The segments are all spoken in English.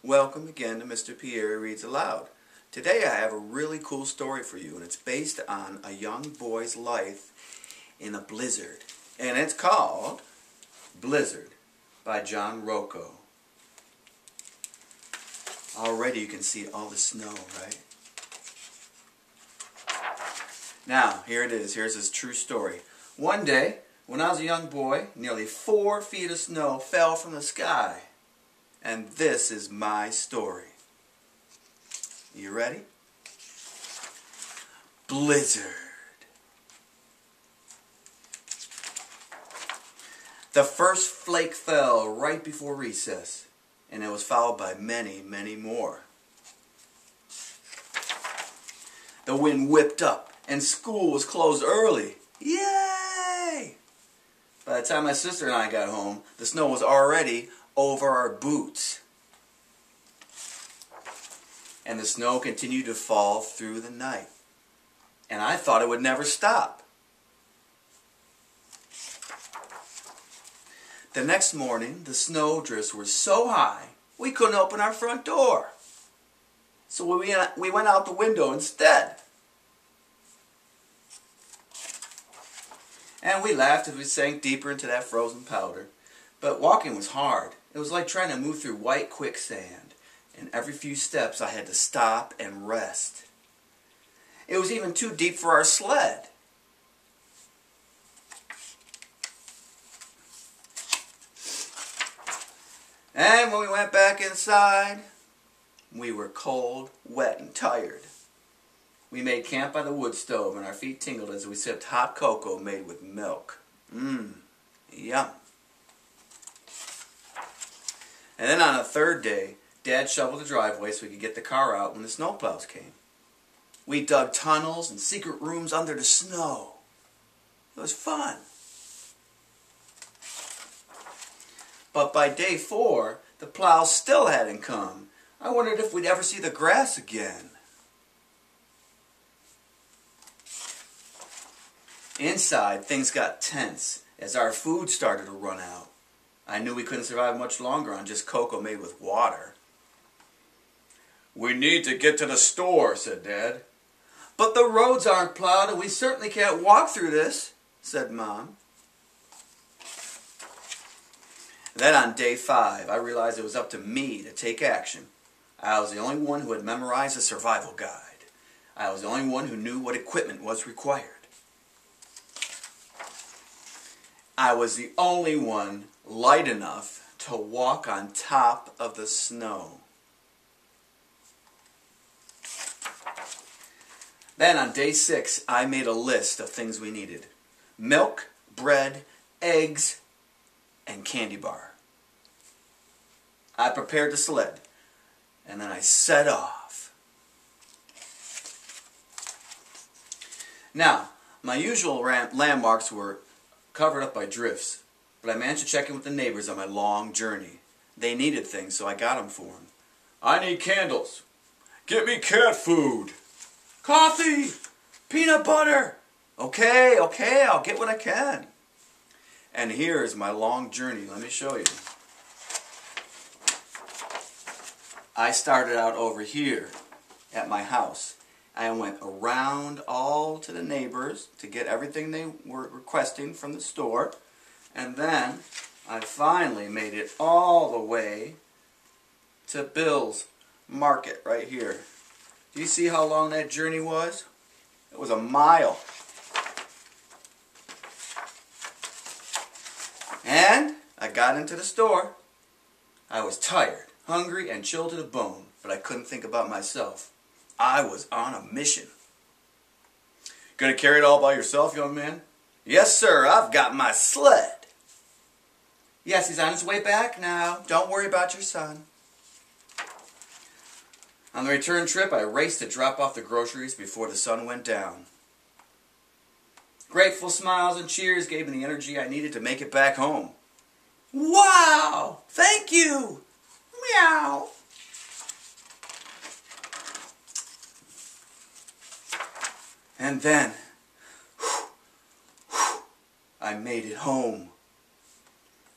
Welcome again to Mr. Pierre Reads Aloud. Today I have a really cool story for you, and it's based on a young boy's life in a blizzard. And it's called Blizzard by Rocco. Already you can see all the snow, right? Now, here it is. Here's his true story. One day, when I was a young boy, nearly 4 feet of snow fell from the sky. And this is my story. You ready? Blizzard. The first flake fell right before recess, and it was followed by many, many more. The wind whipped up, and school was closed early. Yay! By the time my sister and I got home, the snow was already over our boots. And the snow continued to fall through the night. And I thought it would never stop. The next morning, the snowdrifts were so high, we couldn't open our front door. So we went out the window instead. And we laughed as we sank deeper into that frozen powder. But walking was hard. It was like trying to move through white quicksand. And every few steps I had to stop and rest. It was even too deep for our sled. And when we went back inside, we were cold, wet, and tired. We made camp by the wood stove, and our feet tingled as we sipped hot cocoa made with milk. Yum. And then on the third day, Dad shoveled the driveway so we could get the car out when the snowplows came. We dug tunnels and secret rooms under the snow. It was fun. But by day 4, the plows still hadn't come. I wondered if we'd ever see the grass again. Inside, things got tense as our food started to run out. I knew we couldn't survive much longer on just cocoa made with water. "We need to get to the store," said Dad. "But the roads aren't plowed and we certainly can't walk through this," said Mom. Then on day 5, I realized it was up to me to take action. I was the only one who had memorized a survival guide. I was the only one who knew what equipment was required. I was the only one light enough to walk on top of the snow. Then on day 6, I made a list of things we needed. Milk, bread, eggs, and candy bar. I prepared the sled, and then I set off. Now, my usual landmarks were covered up by drifts, but I managed to check in with the neighbors on my long journey. They needed things, so I got them for them. "I need candles. Get me cat food. Coffee. Peanut butter. Okay, I'll get what I can." And here is my long journey. Let me show you. I started out over here at my house. I went around all to the neighbors to get everything they were requesting from the store. And then I finally made it all the way to Bill's Market right here. Do you see how long that journey was? It was a mile. And I got into the store. I was tired, hungry, and chilled to the bone, but I couldn't think about myself. I was on a mission. "Gonna carry it all by yourself, young man?" "Yes, sir, I've got my sled." "Yes, he's on his way back now. Don't worry about your son." On the return trip, I raced to drop off the groceries before the sun went down. Grateful smiles and cheers gave me the energy I needed to make it back home. "Wow! Thank you! Meow!" And then, I made it home.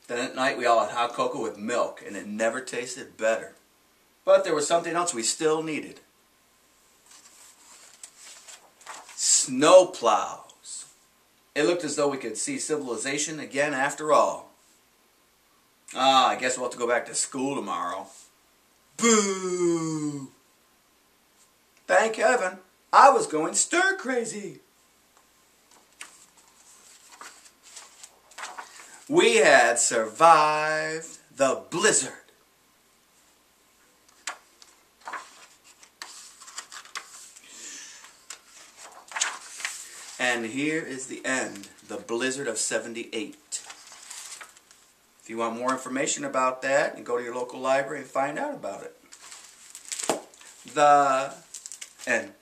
Then at night we all had hot cocoa with milk, and it never tasted better. But there was something else we still needed. Snow plows. It looked as though we could see civilization again after all. I guess we'll have to go back to school tomorrow. Boo! Thank heaven, I was going stir crazy. We had survived the blizzard. And here is the end, the blizzard of 78. If you want more information about that, you go to your local library and find out about it. The end.